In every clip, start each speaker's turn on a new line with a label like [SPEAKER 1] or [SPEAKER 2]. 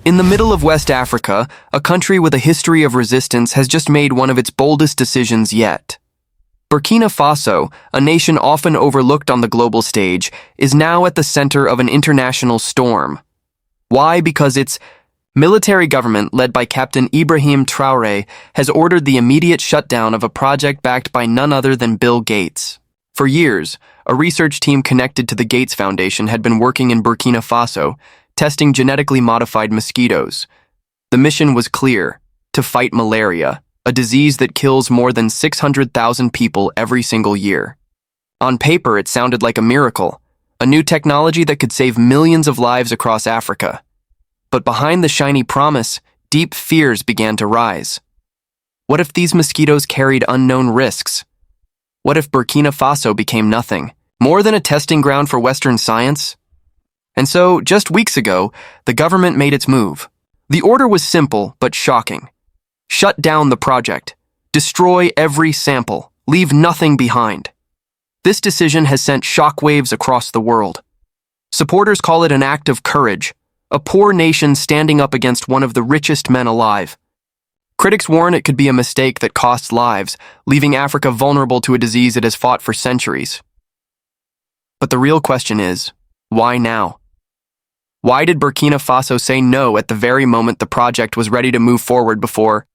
[SPEAKER 1] In the middle of West Africa, a country with a history of resistance has just made one of its boldest decisions yet. Burkina Faso, a nation often overlooked on the global stage, is now at the center of an international storm. Why? Because its military government, led by Captain Ibrahim Traoré, has ordered the immediate shutdown of a project backed by none other than Bill Gates. For years, a research team connected to the Gates Foundation had been working in Burkina Faso, testing genetically modified mosquitoes. The mission was clear: to fight malaria, a disease that kills more than 600,000 people every single year. On paper, it sounded like a miracle, a new technology that could save millions of lives across Africa. But behind the shiny promise, deep fears began to rise. What if these mosquitoes carried unknown risks? What if Burkina Faso became nothing, more than a testing ground for Western science? And so, just weeks ago, the government made its move. The order was simple but shocking. Shut down the project. Destroy every sample. Leave nothing behind. This decision has sent shockwaves across the world. Supporters call it an act of courage, a poor nation standing up against one of the richest men alive. Critics warn it could be a mistake that costs lives, leaving Africa vulnerable to a disease it has fought for centuries. But the real question is, why now? Why did Burkina Faso say no at the very moment the project was ready to move forward? Before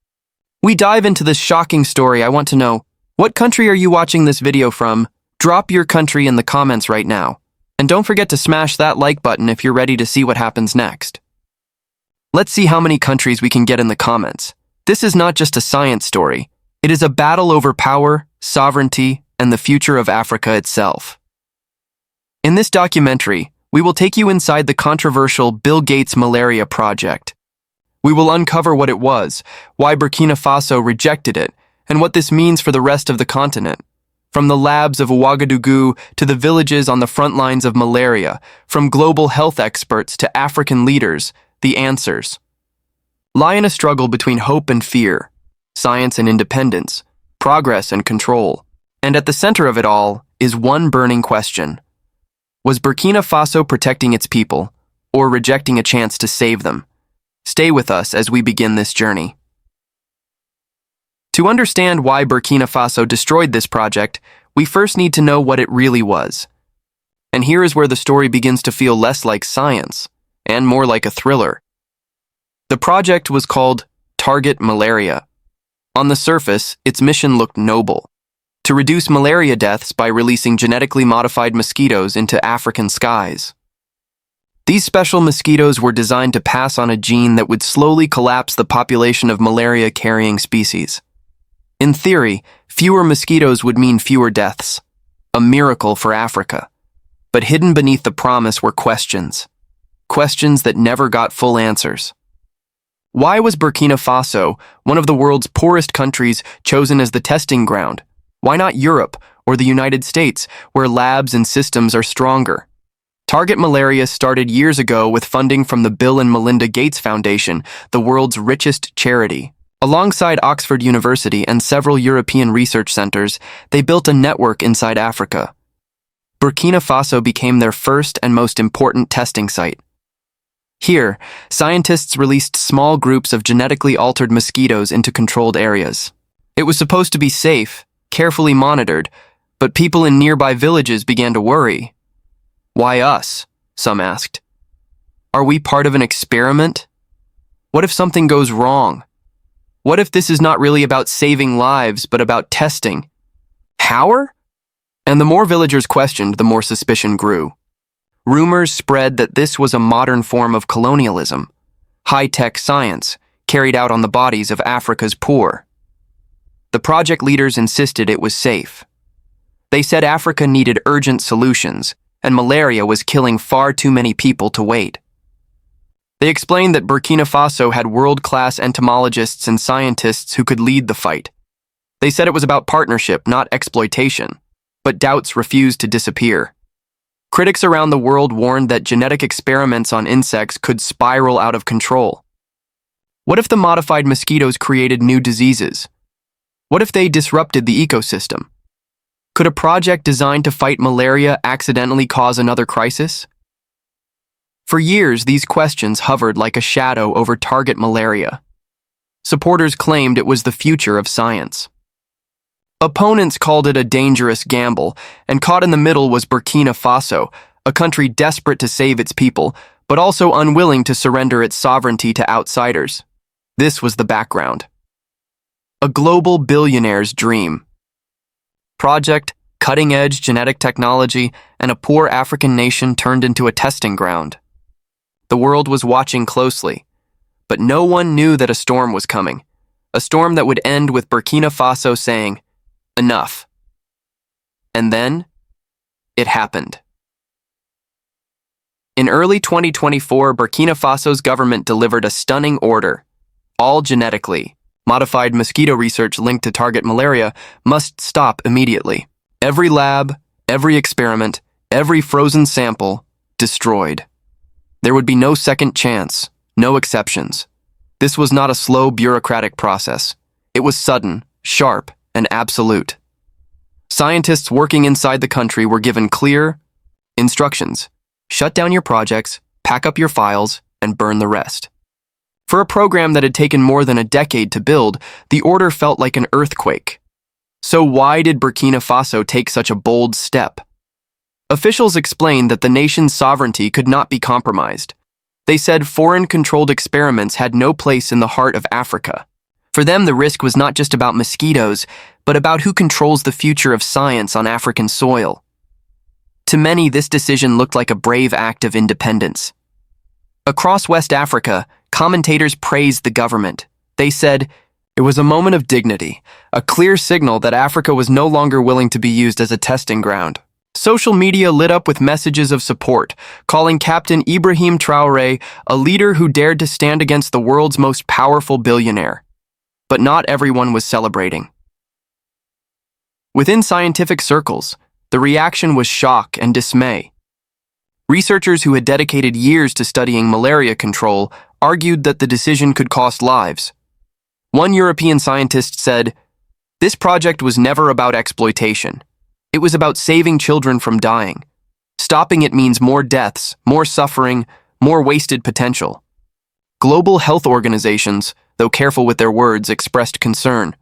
[SPEAKER 1] we dive into this shocking story, I want to know, what country are you watching this video from? Drop your country in the comments right now. And don't forget to smash that like button if you're ready to see what happens next. Let's see how many countries we can get in the comments. This is not just a science story. It is a battle over power, sovereignty, and the future of Africa itself. In this documentary, we will take you inside the controversial Bill Gates Malaria project. We will uncover what it was, why Burkina Faso rejected it, and what this means for the rest of the continent. From the labs of Ouagadougou to the villages on the front lines of malaria, from global health experts to African leaders, the answers lie in a struggle between hope and fear, science and independence, progress and control. And at the center of it all is one burning question. Was Burkina Faso protecting its people, or rejecting a chance to save them? Stay with us as we begin this journey. To understand why Burkina Faso destroyed this project, we first need to know what it really was. And here is where the story begins to feel less like science, and more like a thriller. The project was called Target Malaria. On the surface, its mission looked noble: to reduce malaria deaths by releasing genetically modified mosquitoes into African skies. These special mosquitoes were designed to pass on a gene that would slowly collapse the population of malaria-carrying species. In theory, fewer mosquitoes would mean fewer deaths, a miracle for Africa. But hidden beneath the promise were questions that never got full answers. Why was Burkina Faso, one of the world's poorest countries, chosen as the testing ground? Why not Europe or the United States, where labs and systems are stronger? Target Malaria started years ago with funding from the Bill and Melinda Gates Foundation, the world's richest charity. Alongside Oxford University and several European research centers, they built a network inside Africa. Burkina Faso became their first and most important testing site. Here, scientists released small groups of genetically altered mosquitoes into controlled areas. It was supposed to be safe, carefully monitored, but people in nearby villages began to worry. Why us? Some asked. Are we part of an experiment? What if something goes wrong? What if this is not really about saving lives, but about testing? Power? And the more villagers questioned, the more suspicion grew. Rumors spread that this was a modern form of colonialism, high-tech science carried out on the bodies of Africa's poor. The project leaders insisted it was safe. They said Africa needed urgent solutions, and malaria was killing far too many people to wait. They explained that Burkina Faso had world-class entomologists and scientists who could lead the fight. They said it was about partnership, not exploitation, but doubts refused to disappear. Critics around the world warned that genetic experiments on insects could spiral out of control. What if the modified mosquitoes created new diseases? What if they disrupted the ecosystem? Could a project designed to fight malaria accidentally cause another crisis? For years, these questions hovered like a shadow over Target Malaria. Supporters claimed it was the future of science. Opponents called it a dangerous gamble, and caught in the middle was Burkina Faso, a country desperate to save its people, but also unwilling to surrender its sovereignty to outsiders. This was the background. A global billionaire's dream. Project, cutting-edge genetic technology, and a poor African nation turned into a testing ground. The world was watching closely, but no one knew that a storm was coming, a storm that would end with Burkina Faso saying, "Enough." And then, it happened. In early 2024, Burkina Faso's government delivered a stunning order. All genetically modified mosquito research linked to Target Malaria must stop immediately. Every lab, every experiment, every frozen sample, destroyed. There would be no second chance, no exceptions. This was not a slow bureaucratic process. It was sudden, sharp, and absolute. Scientists working inside the country were given clear instructions. Shut down your projects, pack up your files, and burn the rest. For a program that had taken more than a decade to build, the order felt like an earthquake. So why did Burkina Faso take such a bold step? Officials explained that the nation's sovereignty could not be compromised. They said foreign-controlled experiments had no place in the heart of Africa. For them, the risk was not just about mosquitoes, but about who controls the future of science on African soil. To many, this decision looked like a brave act of independence. Across West Africa, commentators praised the government. They said, it was a moment of dignity, a clear signal that Africa was no longer willing to be used as a testing ground. Social media lit up with messages of support, calling Captain Ibrahim Traoré a leader who dared to stand against the world's most powerful billionaire. But not everyone was celebrating. Within scientific circles, the reaction was shock and dismay. Researchers who had dedicated years to studying malaria control argued that the decision could cost lives. One European scientist said, "This project was never about exploitation. It was about saving children from dying. Stopping it means more deaths, more suffering, more wasted potential." Global health organizations, though careful with their words, expressed concern.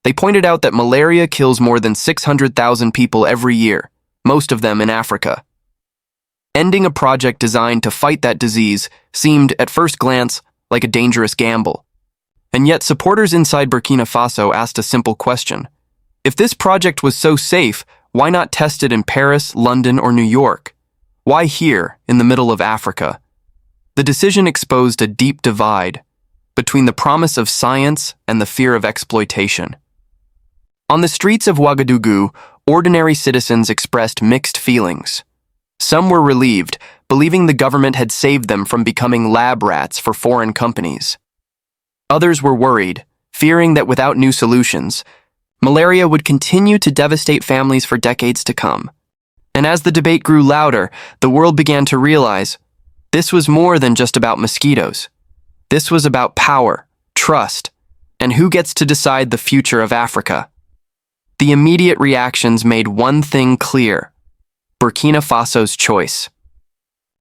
[SPEAKER 1] They pointed out that malaria kills more than 600,000 people every year, most of them in Africa. Ending a project designed to fight that disease seemed, at first glance, like a dangerous gamble. And yet supporters inside Burkina Faso asked a simple question. If this project was so safe, why not test it in Paris, London, or New York? Why here, in the middle of Africa? The decision exposed a deep divide between the promise of science and the fear of exploitation. On the streets of Ouagadougou, ordinary citizens expressed mixed feelings. Some were relieved, believing the government had saved them from becoming lab rats for foreign companies. Others were worried, fearing that without new solutions, malaria would continue to devastate families for decades to come. And as the debate grew louder, the world began to realize this was more than just about mosquitoes. This was about power, trust, and who gets to decide the future of Africa. The immediate reactions made one thing clear. Burkina Faso's choice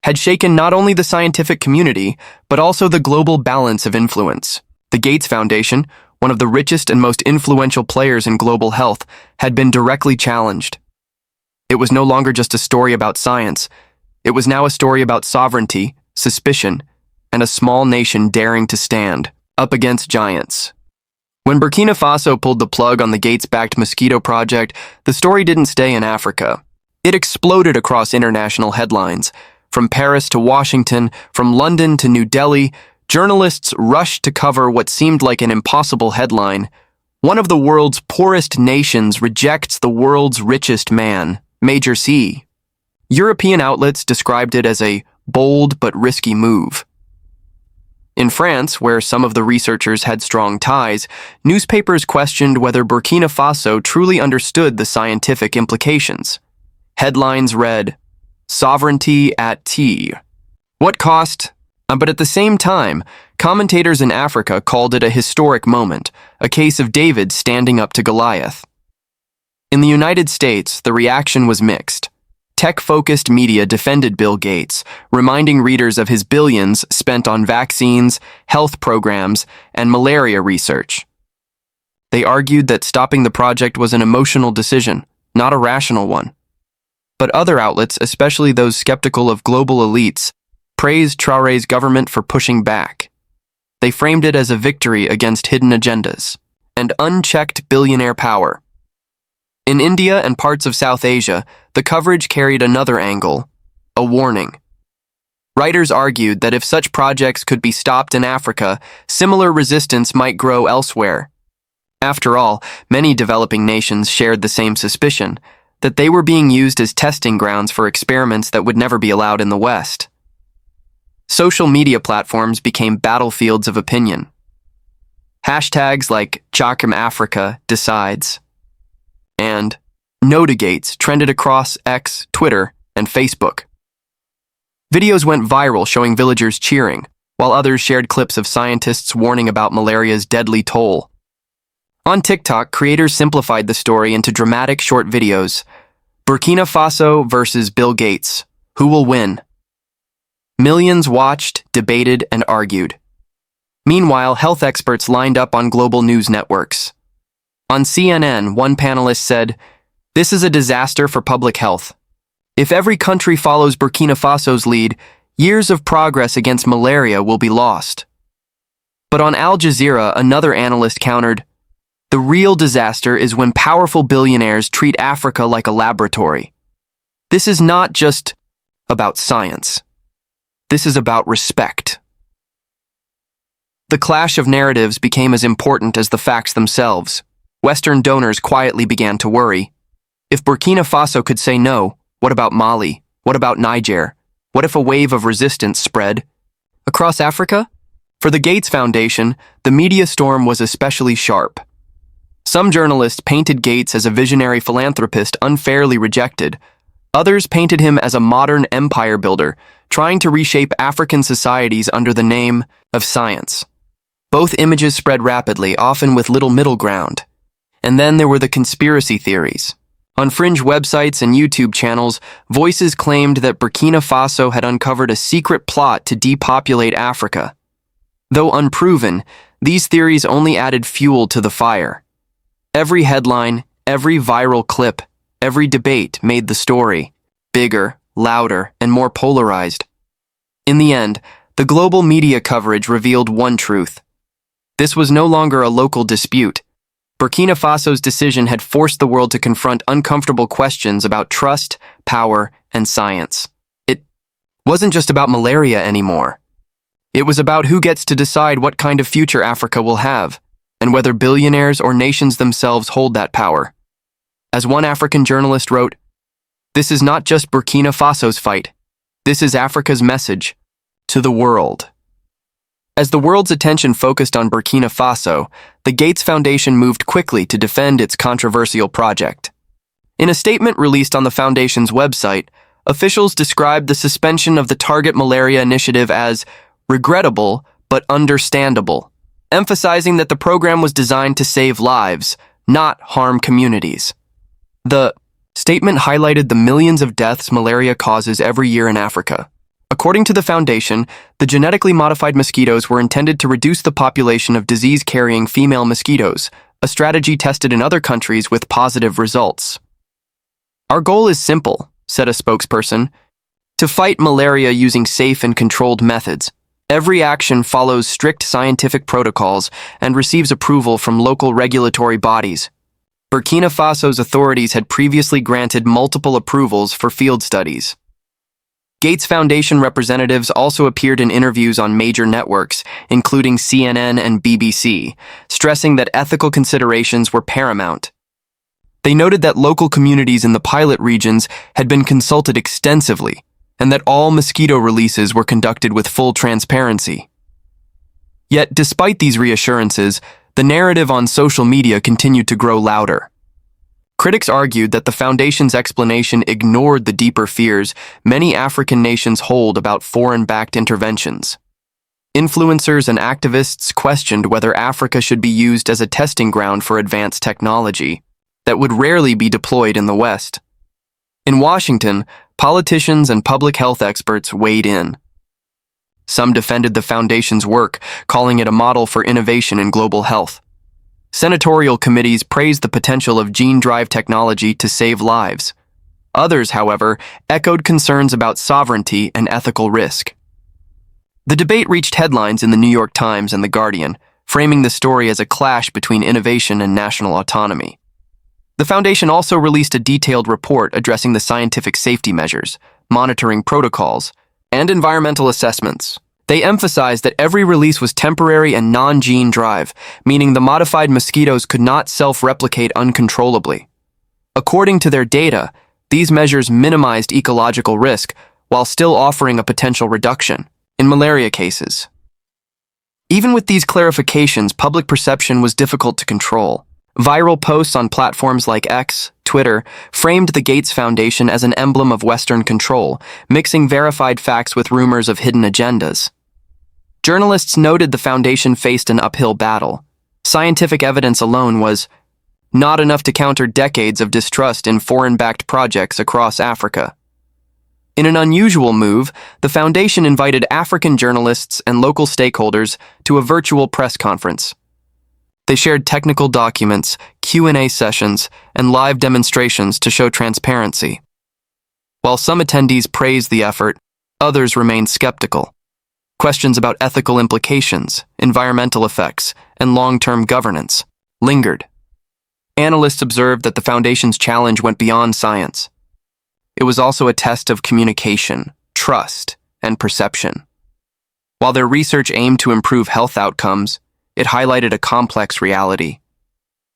[SPEAKER 1] had shaken not only the scientific community, but also the global balance of influence. The Gates Foundation, one of the richest and most influential players in global health, had been directly challenged. It was no longer just a story about science. It was now a story about sovereignty, suspicion, and a small nation daring to stand up against giants. When Burkina Faso pulled the plug on the Gates-backed mosquito project, the story didn't stay in Africa. It exploded across international headlines. From Paris to Washington, from London to New Delhi, journalists rushed to cover what seemed like an impossible headline. One of the world's poorest nations rejects the world's richest man, Major C. European outlets described it as a bold but risky move. In France, where some of the researchers had strong ties, newspapers questioned whether Burkina Faso truly understood the scientific implications. Headlines read, "Sovereignty at Tea." What cost? But at the same time, commentators in Africa called it a historic moment, a case of David standing up to Goliath. In the United States, the reaction was mixed. Tech-focused media defended Bill Gates, reminding readers of his billions spent on vaccines, health programs, and malaria research. They argued that stopping the project was an emotional decision, not a rational one. But other outlets, especially those skeptical of global elites, praised Traoré's government for pushing back. They framed it as a victory against hidden agendas and unchecked billionaire power. In India and parts of South Asia, the coverage carried another angle, a warning. Writers argued that if such projects could be stopped in Africa, similar resistance might grow elsewhere. After all, many developing nations shared the same suspicion, that they were being used as testing grounds for experiments that would never be allowed in the West. Social media platforms became battlefields of opinion. Hashtags like #ChakramAfrica decides and No to Gates trended across X, Twitter, and Facebook. Videos went viral showing villagers cheering, while others shared clips of scientists warning about malaria's deadly toll. On TikTok, creators simplified the story into dramatic short videos. Burkina Faso versus Bill Gates. Who will win? Millions watched, debated, and argued. Meanwhile, health experts lined up on global news networks. On CNN, one panelist said, "This is a disaster for public health. If every country follows Burkina Faso's lead, years of progress against malaria will be lost." But on Al Jazeera, another analyst countered, "The real disaster is when powerful billionaires treat Africa like a laboratory. This is not just about science. This is about respect." The clash of narratives became as important as the facts themselves. Western donors quietly began to worry. If Burkina Faso could say no, what about Mali? What about Niger? What if a wave of resistance spread across Africa? For the Gates Foundation, the media storm was especially sharp. Some journalists painted Gates as a visionary philanthropist unfairly rejected. Others painted him as a modern empire builder, trying to reshape African societies under the name of science. Both images spread rapidly, often with little middle ground. And then there were the conspiracy theories. On fringe websites and YouTube channels, voices claimed that Burkina Faso had uncovered a secret plot to depopulate Africa. Though unproven, these theories only added fuel to the fire. Every headline, every viral clip, every debate made the story bigger, louder, and more polarized. In the end, the global media coverage revealed one truth. This was no longer a local dispute. Burkina Faso's decision had forced the world to confront uncomfortable questions about trust, power, and science. It wasn't just about malaria anymore. It was about who gets to decide what kind of future Africa will have, and whether billionaires or nations themselves hold that power. As one African journalist wrote, "This is not just Burkina Faso's fight. This is Africa's message to the world." As the world's attention focused on Burkina Faso, the Gates Foundation moved quickly to defend its controversial project. In a statement released on the foundation's website, officials described the suspension of the Target Malaria initiative as regrettable but understandable, emphasizing that the program was designed to save lives, not harm communities. The statement highlighted the millions of deaths malaria causes every year in Africa. According to the foundation, the genetically modified mosquitoes were intended to reduce the population of disease-carrying female mosquitoes, a strategy tested in other countries with positive results. "Our goal is simple," said a spokesperson, "to fight malaria using safe and controlled methods. Every action follows strict scientific protocols and receives approval from local regulatory bodies." Burkina Faso's authorities had previously granted multiple approvals for field studies. Gates Foundation representatives also appeared in interviews on major networks, including CNN and BBC, stressing that ethical considerations were paramount. They noted that local communities in the pilot regions had been consulted extensively, and that all mosquito releases were conducted with full transparency. Yet, despite these reassurances, the narrative on social media continued to grow louder. Critics argued that the Foundation's explanation ignored the deeper fears many African nations hold about foreign-backed interventions. Influencers and activists questioned whether Africa should be used as a testing ground for advanced technology that would rarely be deployed in the West. In Washington, Politicians and public health experts weighed in. Some defended the foundation's work, calling it a model for innovation in global health. Senatorial committees praised the potential of gene-drive technology to save lives. Others, however, echoed concerns about sovereignty and ethical risk. The debate reached headlines in the New York Times and The Guardian, framing the story as a clash between innovation and national autonomy. The foundation also released a detailed report addressing the scientific safety measures, monitoring protocols, and environmental assessments. They emphasized that every release was temporary and non-gene drive, meaning the modified mosquitoes could not self-replicate uncontrollably. According to their data, these measures minimized ecological risk while still offering a potential reduction in malaria cases. Even with these clarifications, public perception was difficult to control. Viral posts on platforms like X, Twitter, framed the Gates Foundation as an emblem of Western control, mixing verified facts with rumors of hidden agendas. Journalists noted the foundation faced an uphill battle. Scientific evidence alone was not enough to counter decades of distrust in foreign-backed projects across Africa. In an unusual move, the foundation invited African journalists and local stakeholders to a virtual press conference. They shared technical documents, Q&A sessions, and live demonstrations to show transparency. While some attendees praised the effort, others remained skeptical. Questions about ethical implications, environmental effects, and long-term governance lingered. Analysts observed that the foundation's challenge went beyond science. It was also a test of communication, trust, and perception. While their research aimed to improve health outcomes, it highlighted a complex reality.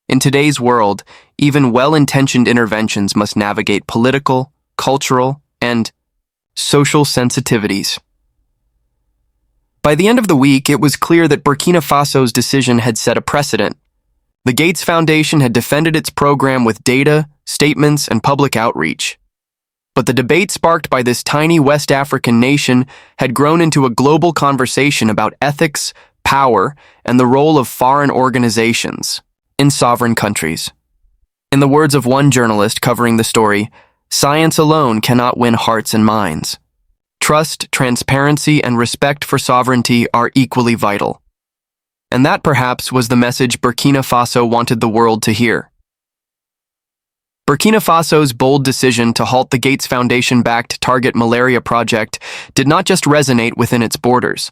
[SPEAKER 1] In today's world, even well-intentioned interventions must navigate political, cultural, and social sensitivities. By the end of the week, it was clear that Burkina Faso's decision had set a precedent. The Gates Foundation had defended its program with data, statements, and public outreach. But the debate sparked by this tiny West African nation had grown into a global conversation about ethics, power, and the role of foreign organizations in sovereign countries. In the words of one journalist covering the story, science alone cannot win hearts and minds. Trust, transparency, and respect for sovereignty are equally vital. And that perhaps was the message Burkina Faso wanted the world to hear. Burkina Faso's bold decision to halt the Gates Foundation-backed Target Malaria project did not just resonate within its borders.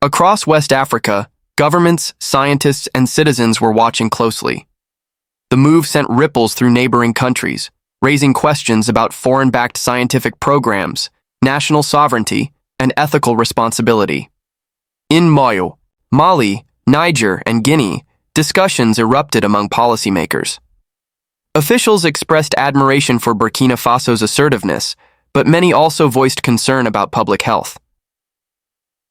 [SPEAKER 1] Across West Africa, governments, scientists, and citizens were watching closely. The move sent ripples through neighboring countries, raising questions about foreign-backed scientific programs, national sovereignty, and ethical responsibility. In Mayo, Mali, Niger, and Guinea, discussions erupted among policymakers. Officials expressed admiration for Burkina Faso's assertiveness, but many also voiced concern about public health.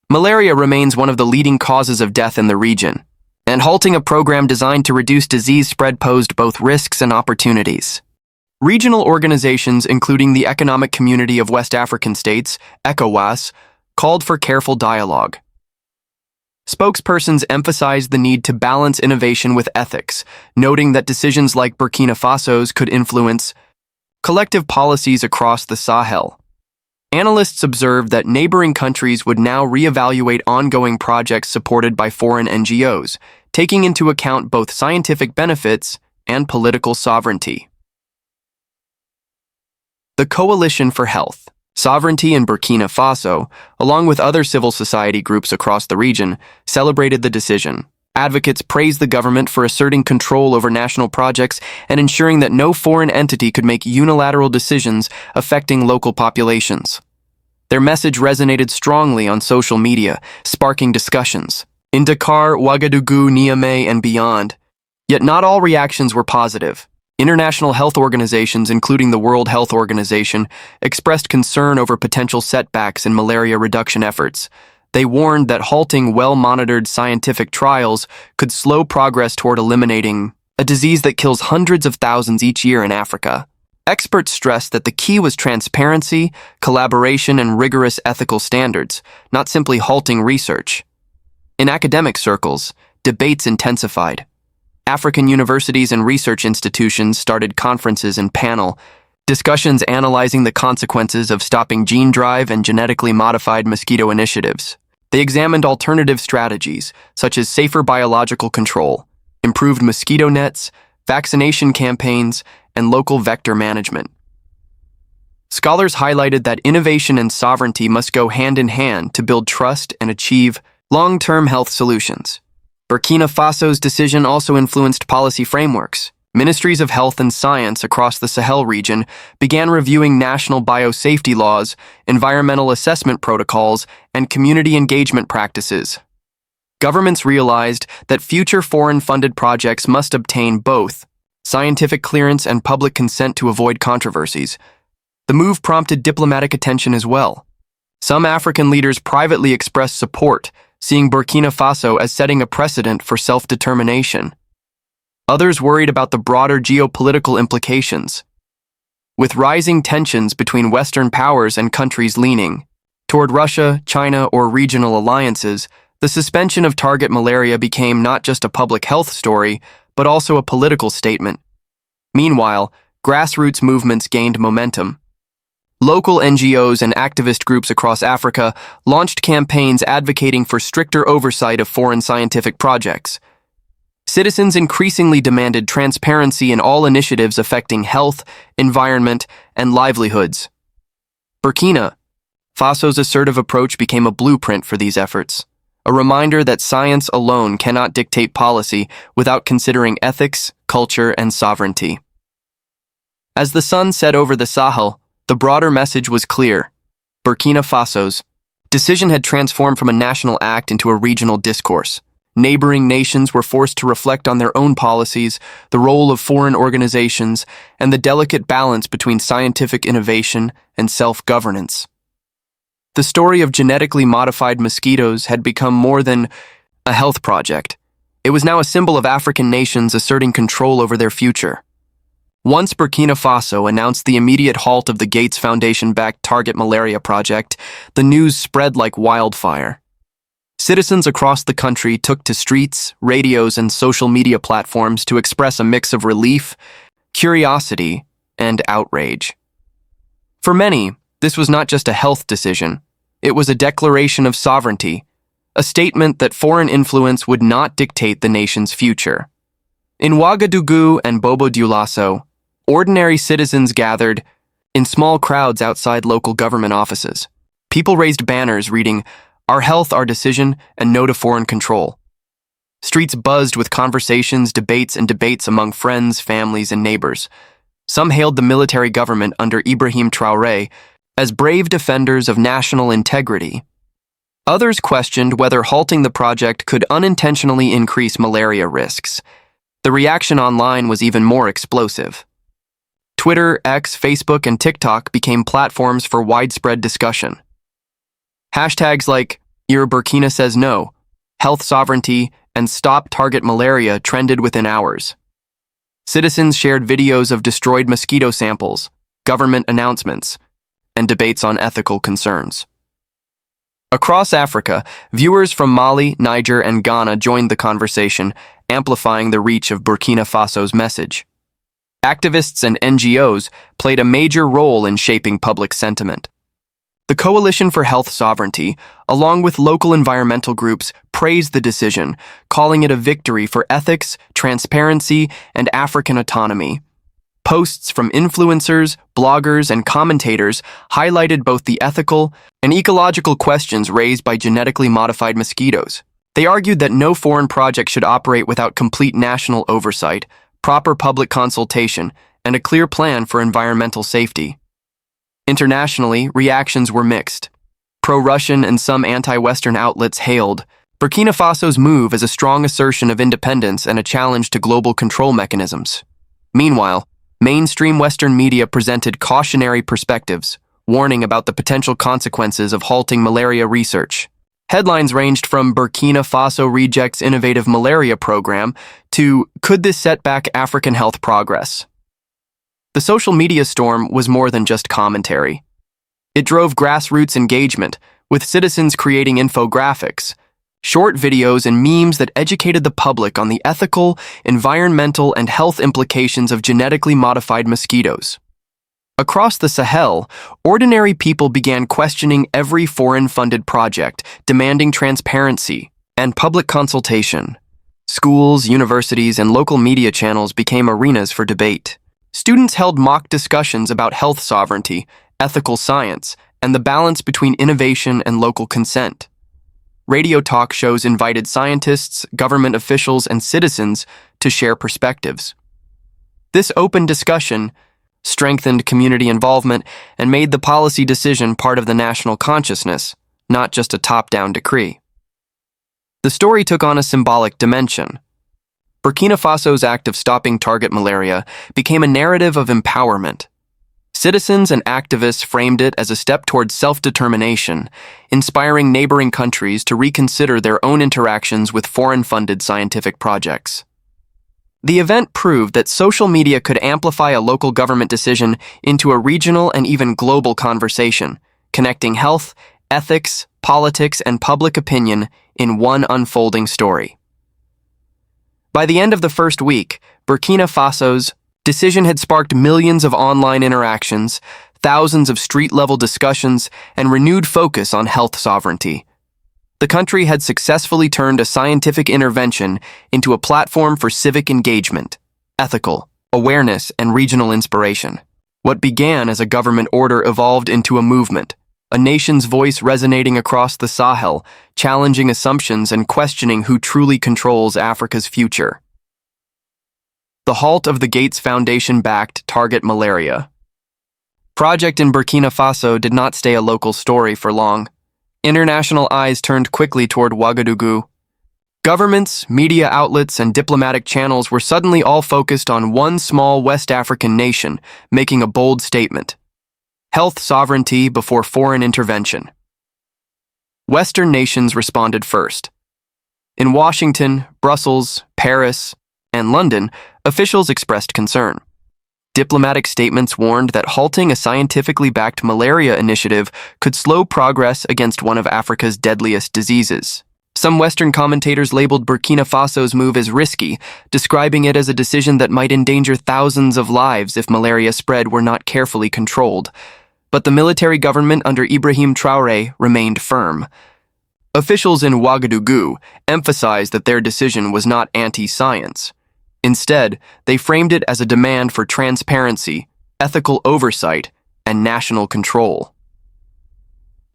[SPEAKER 1] Malaria remains one of the leading causes of death in the region, and halting a program designed to reduce disease spread posed both risks and opportunities. Regional organizations, including the Economic Community of West African States, ECOWAS, called for careful dialogue. Spokespersons emphasized the need to balance innovation with ethics, noting that decisions like Burkina Faso's could influence collective policies across the Sahel. Analysts observed that neighboring countries would now reevaluate ongoing projects supported by foreign NGOs, taking into account both scientific benefits and political sovereignty. The Coalition for Health, Sovereignty in Burkina Faso, along with other civil society groups across the region, celebrated the decision. Advocates praised the government for asserting control over national projects and ensuring that no foreign entity could make unilateral decisions affecting local populations. Their message resonated strongly on social media, sparking discussions in Dakar, Ouagadougou, Niamey, and beyond. Yet not all reactions were positive. International health organizations, including the World Health Organization, expressed concern over potential setbacks in malaria reduction efforts. They warned that halting well-monitored scientific trials could slow progress toward eliminating a disease that kills hundreds of thousands each year in Africa. Experts stressed that the key was transparency, collaboration, and rigorous ethical standards, not simply halting research. In academic circles, debates intensified. African universities and research institutions started conferences and panel discussions analyzing the consequences of stopping gene drive and genetically modified mosquito initiatives. They examined alternative strategies, such as safer biological control, improved mosquito nets, vaccination campaigns, and local vector management. Scholars highlighted that innovation and sovereignty must go hand in hand to build trust and achieve long-term health solutions. Burkina Faso's decision also influenced policy frameworks. Ministries of health and science across the Sahel region began reviewing national biosafety laws, environmental assessment protocols, and community engagement practices. Governments realized that future foreign-funded projects must obtain both scientific clearance and public consent to avoid controversies. The move prompted diplomatic attention as well. Some African leaders privately expressed support, seeing Burkina Faso as setting a precedent for self-determination. Others worried about the broader geopolitical implications. With rising tensions between Western powers and countries leaning toward Russia, China, or regional alliances, the suspension of Target Malaria became not just a public health story, but also a political statement. Meanwhile, grassroots movements gained momentum. Local NGOs and activist groups across Africa launched campaigns advocating for stricter oversight of foreign scientific projects. Citizens increasingly demanded transparency in all initiatives affecting health, environment, and livelihoods. Burkina Faso's assertive approach became a blueprint for these efforts, a reminder that science alone cannot dictate policy without considering ethics, culture, and sovereignty. As the sun set over the Sahel, the broader message was clear. Burkina Faso's decision had transformed from a national act into a regional discourse. Neighboring nations were forced to reflect on their own policies, the role of foreign organizations, and the delicate balance between scientific innovation and self-governance. The story of genetically modified mosquitoes had become more than a health project. It was now a symbol of African nations asserting control over their future. Once Burkina Faso announced the immediate halt of the Gates Foundation-backed Target Malaria project, the news spread like wildfire. Citizens across the country took to streets, radios, and social media platforms to express a mix of relief, curiosity, and outrage. For many, this was not just a health decision. It was a declaration of sovereignty, a statement that foreign influence would not dictate the nation's future. In Ouagadougou and Bobo-Dioulasso, ordinary citizens gathered in small crowds outside local government offices. People raised banners reading, "Our health, our decision, and no to foreign control." Streets buzzed with conversations, debates among friends, families, and neighbors. Some hailed the military government under Ibrahim Traoré as brave defenders of national integrity. Others questioned whether halting the project could unintentionally increase malaria risks. The reaction online was even more explosive. Twitter, X, Facebook, and TikTok became platforms for widespread discussion. Hashtags like Burkina says no, health sovereignty, and stop Target Malaria trended within hours. Citizens shared videos of destroyed mosquito samples, government announcements, and debates on ethical concerns. Across Africa, viewers from Mali, Niger, and Ghana joined the conversation, amplifying the reach of Burkina Faso's message. Activists and NGOs played a major role in shaping public sentiment. The Coalition for Health Sovereignty, along with local environmental groups, praised the decision, calling it a victory for ethics, transparency, and African autonomy. Posts from influencers, bloggers, and commentators highlighted both the ethical and ecological questions raised by genetically modified mosquitoes. They argued that no foreign project should operate without complete national oversight, proper public consultation, and a clear plan for environmental safety. Internationally, reactions were mixed. Pro-Russian and some anti-Western outlets hailed Burkina Faso's move as a strong assertion of independence and a challenge to global control mechanisms. Meanwhile, mainstream Western media presented cautionary perspectives, warning about the potential consequences of halting malaria research. Headlines ranged from Burkina Faso rejects innovative malaria program to could this set back African health progress? The social media storm was more than just commentary. It drove grassroots engagement, with citizens creating infographics, short videos and memes that educated the public on the ethical, environmental, and health implications of genetically modified mosquitoes. Across the Sahel, ordinary people began questioning every foreign-funded project, demanding transparency and public consultation. Schools, universities, and local media channels became arenas for debate. Students held mock discussions about health sovereignty, ethical science, and the balance between innovation and local consent. Radio talk shows invited scientists, government officials, and citizens to share perspectives. This open discussion strengthened community involvement and made the policy decision part of the national consciousness, not just a top-down decree. The story took on a symbolic dimension. Burkina Faso's act of stopping Target Malaria became a narrative of empowerment. Citizens and activists framed it as a step towards self-determination, inspiring neighboring countries to reconsider their own interactions with foreign-funded scientific projects. The event proved that social media could amplify a local government decision into a regional and even global conversation, connecting health, ethics, politics, and public opinion in one unfolding story. By the end of the first week, Burkina Faso's decision had sparked millions of online interactions, thousands of street-level discussions, and renewed focus on health sovereignty. The country had successfully turned a scientific intervention into a platform for civic engagement, ethical awareness, and regional inspiration. What began as a government order evolved into a movement, a nation's voice resonating across the Sahel, challenging assumptions and questioning who truly controls Africa's future. The halt of the Gates Foundation-backed Target Malaria project in Burkina Faso did not stay a local story for long. International eyes turned quickly toward Ouagadougou. Governments, media outlets, and diplomatic channels were suddenly all focused on one small West African nation, making a bold statement: health sovereignty before foreign intervention. Western nations responded first. In Washington, Brussels, Paris, and London, officials expressed concern. Diplomatic statements warned that halting a scientifically backed malaria initiative could slow progress against one of Africa's deadliest diseases. Some Western commentators labeled Burkina Faso's move as risky, describing it as a decision that might endanger thousands of lives if malaria spread were not carefully controlled. But the military government under Ibrahim Traoré remained firm. Officials in Ouagadougou emphasized that their decision was not anti-science. Instead, they framed it as a demand for transparency, ethical oversight, and national control.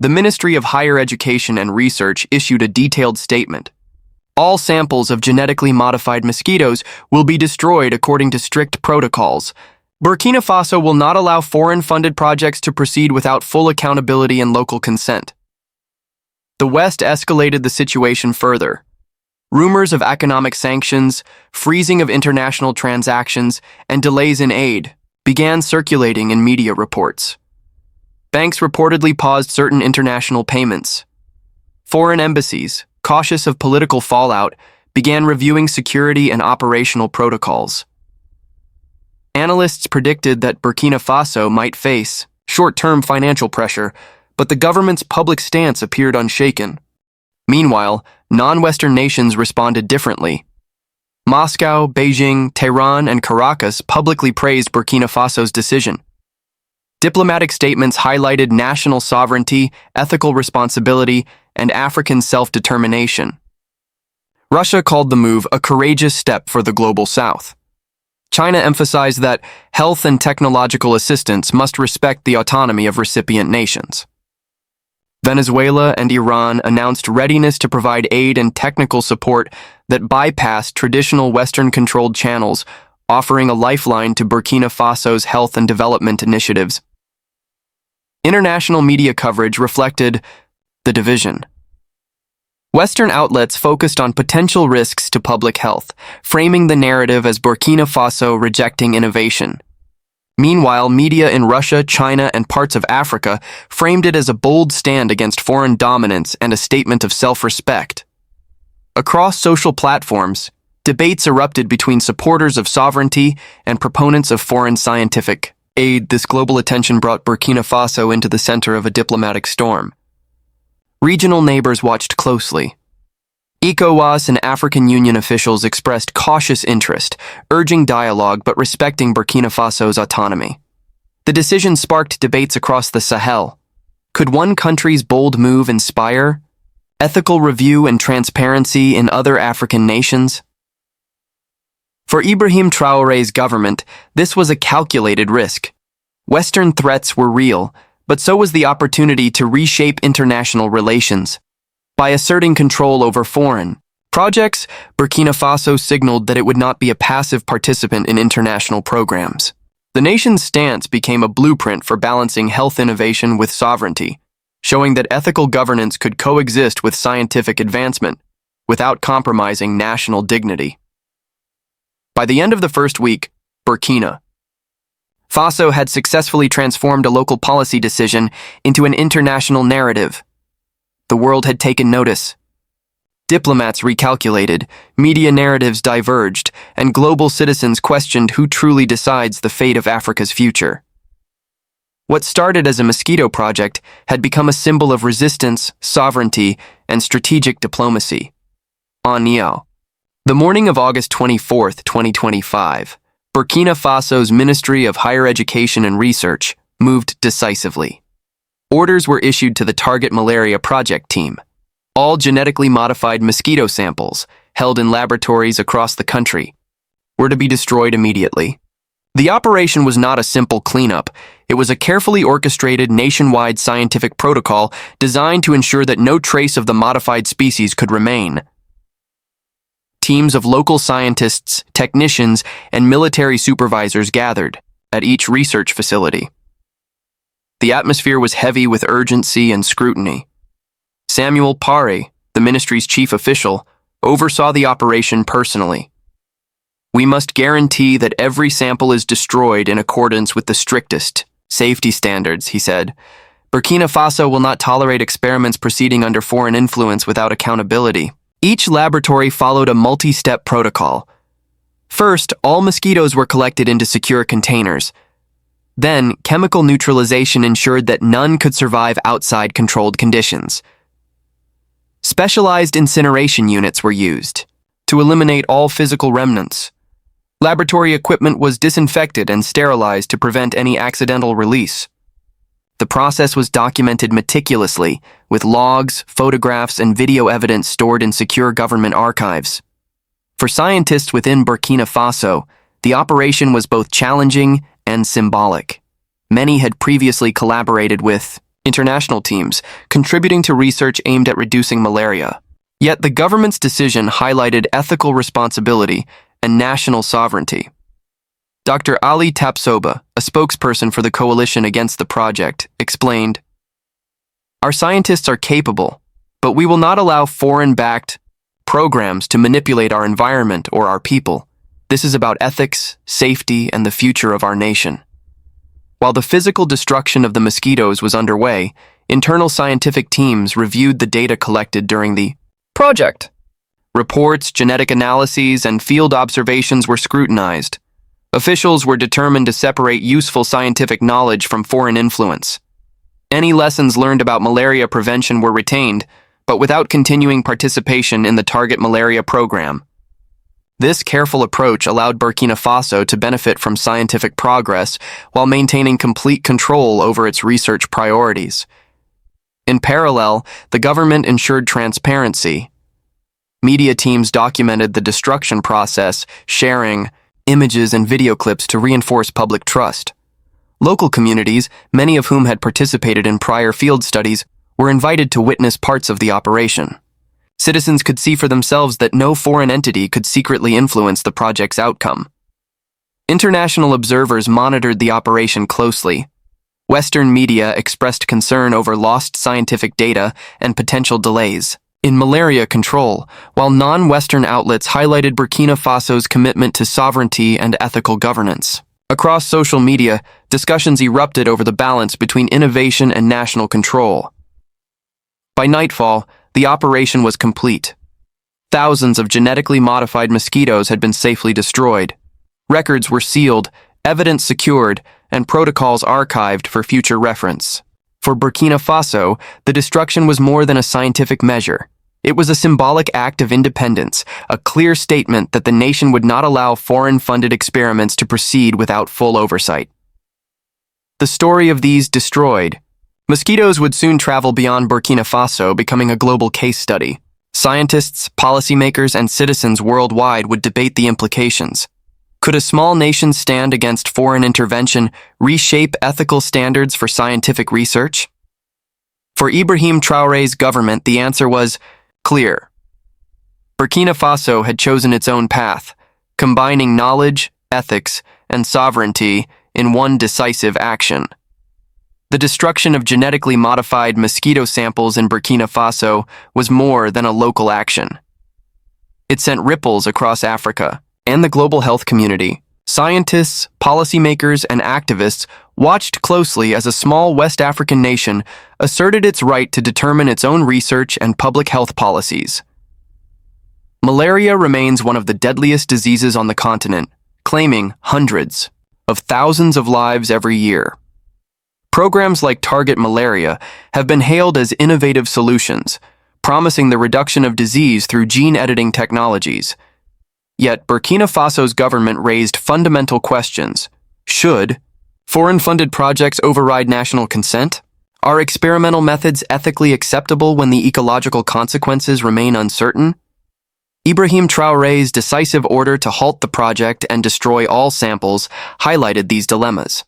[SPEAKER 1] The Ministry of Higher Education and Research issued a detailed statement. All samples of genetically modified mosquitoes will be destroyed according to strict protocols. Burkina Faso will not allow foreign-funded projects to proceed without full accountability and local consent. The West escalated the situation further. Rumors of economic sanctions, freezing of international transactions, and delays in aid began circulating in media reports. Banks reportedly paused certain international payments. Foreign embassies, cautious of political fallout, began reviewing security and operational protocols. Analysts predicted that Burkina Faso might face short-term financial pressure, but the government's public stance appeared unshaken. Meanwhile, non-Western nations responded differently. Moscow, Beijing, Tehran, and Caracas publicly praised Burkina Faso's decision. Diplomatic statements highlighted national sovereignty, ethical responsibility, and African self-determination. Russia called the move a courageous step for the global South. China emphasized that health and technological assistance must respect the autonomy of recipient nations. Venezuela and Iran announced readiness to provide aid and technical support that bypassed traditional Western-controlled channels, offering a lifeline to Burkina Faso's health and development initiatives. International media coverage reflected the division. Western outlets focused on potential risks to public health, framing the narrative as Burkina Faso rejecting innovation. Meanwhile, media in Russia, China, and parts of Africa framed it as a bold stand against foreign dominance and a statement of self-respect. Across social platforms, debates erupted between supporters of sovereignty and proponents of foreign scientific aid. This global attention brought Burkina Faso into the center of a diplomatic storm. Regional neighbors watched closely. ECOWAS and African Union officials expressed cautious interest, urging dialogue but respecting Burkina Faso's autonomy. The decision sparked debates across the Sahel. Could one country's bold move inspire ethical review and transparency in other African nations? For Ibrahim Traoré's government, this was a calculated risk. Western threats were real, but so was the opportunity to reshape international relations. By asserting control over foreign projects, Burkina Faso signaled that it would not be a passive participant in international programs. The nation's stance became a blueprint for balancing health innovation with sovereignty, showing that ethical governance could coexist with scientific advancement without compromising national dignity. By the end of the first week, Burkina Faso had successfully transformed a local policy decision into an international narrative. The world had taken notice. Diplomats recalculated, media narratives diverged, and global citizens questioned who truly decides the fate of Africa's future. What started as a mosquito project had become a symbol of resistance, sovereignty, and strategic diplomacy. Anyao. The morning of August 24, 2025, Burkina Faso's Ministry of Higher Education and Research moved decisively. Orders were issued to the Target Malaria project team. All genetically modified mosquito samples, held in laboratories across the country, were to be destroyed immediately. The operation was not a simple cleanup. It was a carefully orchestrated nationwide scientific protocol designed to ensure that no trace of the modified species could remain. Teams of local scientists, technicians, and military supervisors gathered at each research facility. The atmosphere was heavy with urgency and scrutiny. Samuel Pare, the ministry's chief official, oversaw the operation personally. "We must guarantee that every sample is destroyed in accordance with the strictest safety standards," he said. "Burkina Faso will not tolerate experiments proceeding under foreign influence without accountability." Each laboratory followed a multi-step protocol. First, all mosquitoes were collected into secure containers. Then, chemical neutralization ensured that none could survive outside controlled conditions. Specialized incineration units were used to eliminate all physical remnants. Laboratory equipment was disinfected and sterilized to prevent any accidental release. The process was documented meticulously, with logs, photographs, and video evidence stored in secure government archives. For scientists within Burkina Faso, the operation was both challenging and symbolic. Many had previously collaborated with international teams, contributing to research aimed at reducing malaria. Yet the government's decision highlighted ethical responsibility and national sovereignty. Dr. Ali Tapsoba, a spokesperson for the Coalition Against the Project, explained, "Our scientists are capable, but we will not allow foreign-backed programs to manipulate our environment or our people. This is about ethics, safety, and the future of our nation." While the physical destruction of the mosquitoes was underway, internal scientific teams reviewed the data collected during the project. Reports, genetic analyses, and field observations were scrutinized. Officials were determined to separate useful scientific knowledge from foreign influence. Any lessons learned about malaria prevention were retained, but without continuing participation in the Target Malaria program. This careful approach allowed Burkina Faso to benefit from scientific progress while maintaining complete control over its research priorities. In parallel, the government ensured transparency. Media teams documented the destruction process, sharing images and video clips to reinforce public trust. Local communities, many of whom had participated in prior field studies, were invited to witness parts of the operation. Citizens could see for themselves that no foreign entity could secretly influence the project's outcome. International observers monitored the operation closely. Western media expressed concern over lost scientific data and potential delays in malaria control, while non-Western outlets highlighted Burkina Faso's commitment to sovereignty and ethical governance. Across social media, discussions erupted over the balance between innovation and national control. By nightfall, the operation was complete. Thousands of genetically modified mosquitoes had been safely destroyed. Records were sealed, evidence secured, and protocols archived for future reference. For Burkina Faso, the destruction was more than a scientific measure. It was a symbolic act of independence, a clear statement that the nation would not allow foreign-funded experiments to proceed without full oversight. The story of these destroyed. Mosquitoes would soon travel beyond Burkina Faso, becoming a global case study. Scientists, policymakers, and citizens worldwide would debate the implications. Could a small nation stand against foreign intervention, reshape ethical standards for scientific research? For Ibrahim Traoré's government, the answer was clear. Burkina Faso had chosen its own path, combining knowledge, ethics, and sovereignty in one decisive action. The destruction of genetically modified mosquito samples in Burkina Faso was more than a local action. It sent ripples across Africa and the global health community. Scientists, policymakers, and activists watched closely as a small West African nation asserted its right to determine its own research and public health policies. Malaria remains one of the deadliest diseases on the continent, claiming hundreds of thousands of lives every year. Programs like Target Malaria have been hailed as innovative solutions, promising the reduction of disease through gene editing technologies. Yet Burkina Faso's government raised fundamental questions. Should foreign-funded projects override national consent? Are experimental methods ethically acceptable when the ecological consequences remain uncertain? Ibrahim Traoré's decisive order to halt the project and destroy all samples highlighted these dilemmas.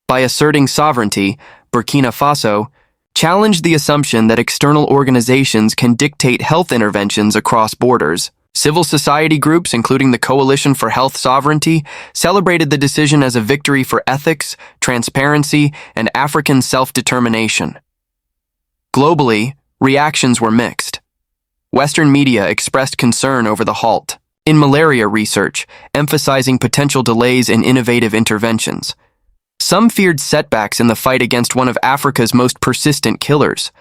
[SPEAKER 1] By asserting sovereignty, Burkina Faso challenged the assumption that external organizations can dictate health interventions across borders. Civil society groups, including the Coalition for Health Sovereignty, celebrated the decision as a victory for ethics, transparency, and African self-determination. Globally, reactions were mixed. Western media expressed concern over the halt in malaria research, emphasizing potential delays in innovative interventions. Some feared setbacks in the fight against one of Africa's most persistent killers.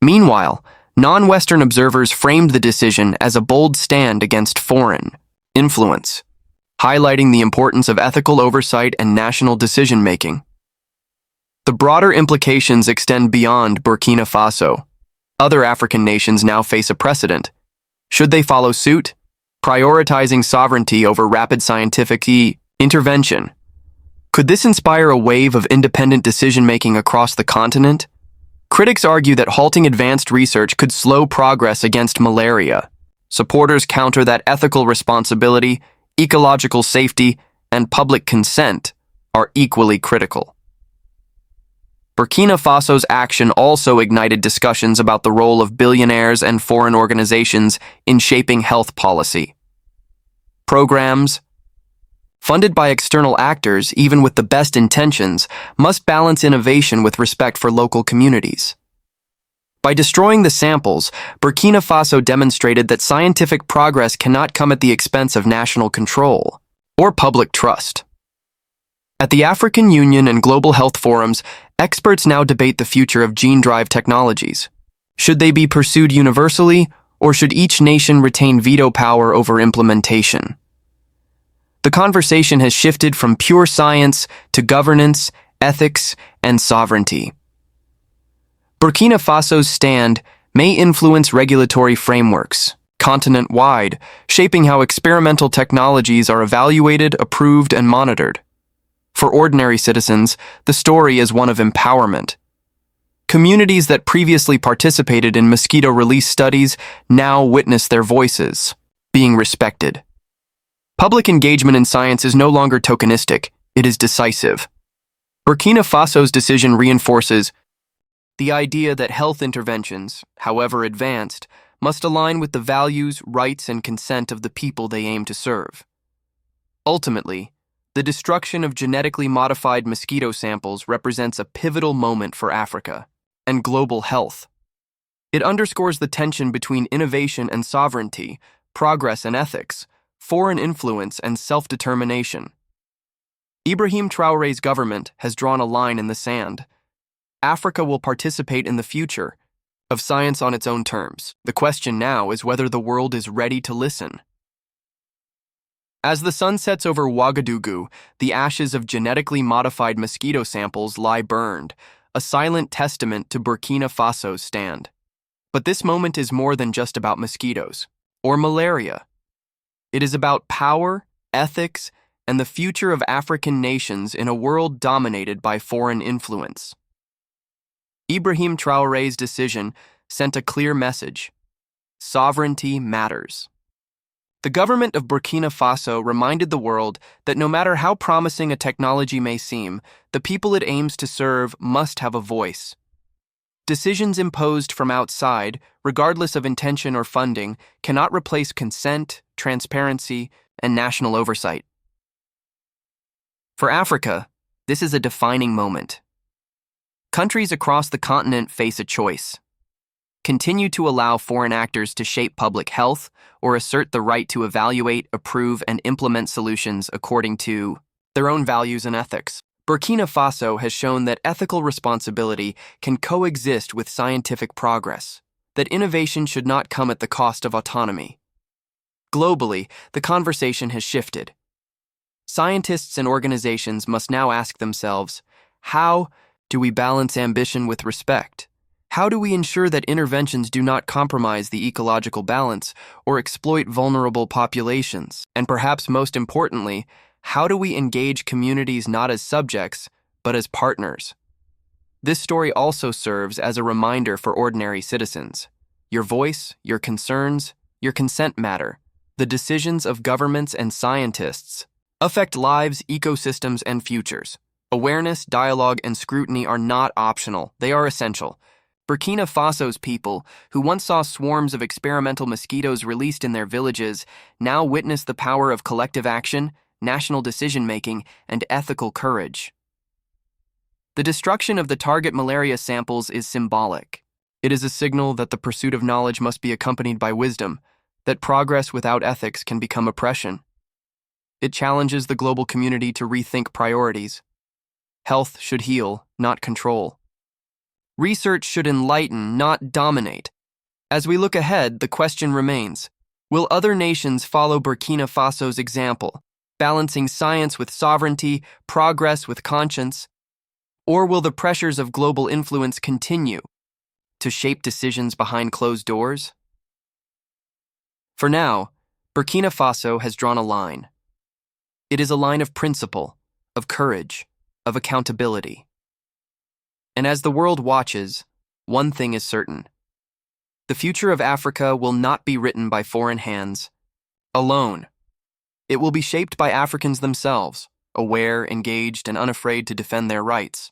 [SPEAKER 1] Meanwhile, non-Western observers framed the decision as a bold stand against foreign influence, highlighting the importance of ethical oversight and national decision-making. The broader implications extend beyond Burkina Faso. Other African nations now face a precedent. Should they follow suit, prioritizing sovereignty over rapid scientific intervention? Could this inspire a wave of independent decision-making across the continent? Critics argue that halting advanced research could slow progress against malaria. Supporters counter that ethical responsibility, ecological safety, and public consent are equally critical. Burkina Faso's action also ignited discussions about the role of billionaires and foreign organizations in shaping health policy. Programs funded by external actors, even with the best intentions, must balance innovation with respect for local communities. By destroying the samples, Burkina Faso demonstrated that scientific progress cannot come at the expense of national control or public trust. At the African Union and global health forums, experts now debate the future of gene-drive technologies. Should they be pursued universally, or should each nation retain veto power over implementation? The conversation has shifted from pure science to governance, ethics, and sovereignty. Burkina Faso's stand may influence regulatory frameworks, continent-wide, shaping how experimental technologies are evaluated, approved, and monitored. For ordinary citizens, the story is one of empowerment. Communities that previously participated in mosquito release studies now witness their voices being respected. Public engagement in science is no longer tokenistic, it is decisive. Burkina Faso's decision reinforces the idea that health interventions, however advanced, must align with the values, rights, and consent of the people they aim to serve. Ultimately, the destruction of genetically modified mosquito samples represents a pivotal moment for Africa and global health. It underscores the tension between innovation and sovereignty, progress and ethics, foreign influence and self-determination. Ibrahim Traoré's government has drawn a line in the sand. Africa will participate in the future of science on its own terms. The question now is whether the world is ready to listen. As the sun sets over Ouagadougou, the ashes of genetically modified mosquito samples lie burned, a silent testament to Burkina Faso's stand. But this moment is more than just about mosquitoes or malaria. It is about power, ethics, and the future of African nations in a world dominated by foreign influence. Ibrahim Traoré's decision sent a clear message: sovereignty matters. The government of Burkina Faso reminded the world that no matter how promising a technology may seem, the people it aims to serve must have a voice. Decisions imposed from outside, regardless of intention or funding, cannot replace consent, transparency, and national oversight. For Africa, this is a defining moment. Countries across the continent face a choice: continue to allow foreign actors to shape public health, or assert the right to evaluate, approve, and implement solutions according to their own values and ethics. Burkina Faso has shown that ethical responsibility can coexist with scientific progress, that innovation should not come at the cost of autonomy. Globally, the conversation has shifted. Scientists and organizations must now ask themselves, how do we balance ambition with respect? How do we ensure that interventions do not compromise the ecological balance or exploit vulnerable populations? And perhaps most importantly, how do we engage communities not as subjects, but as partners? This story also serves as a reminder for ordinary citizens. Your voice, your concerns, your consent matter. The decisions of governments and scientists affect lives, ecosystems, and futures. Awareness, dialogue, and scrutiny are not optional. They are essential. Burkina Faso's people, who once saw swarms of experimental mosquitoes released in their villages, now witness the power of collective action, national decision-making, and ethical courage. The destruction of the Target Malaria samples is symbolic. It is a signal that the pursuit of knowledge must be accompanied by wisdom, that progress without ethics can become oppression. It challenges the global community to rethink priorities. Health should heal, not control. Research should enlighten, not dominate. As we look ahead, the question remains: will other nations follow Burkina Faso's example, balancing science with sovereignty, progress with conscience? Or will the pressures of global influence continue to shape decisions behind closed doors? For now, Burkina Faso has drawn a line. It is a line of principle, of courage, of accountability. And as the world watches, one thing is certain: the future of Africa will not be written by foreign hands alone. It will be shaped by Africans themselves, aware, engaged, and unafraid to defend their rights.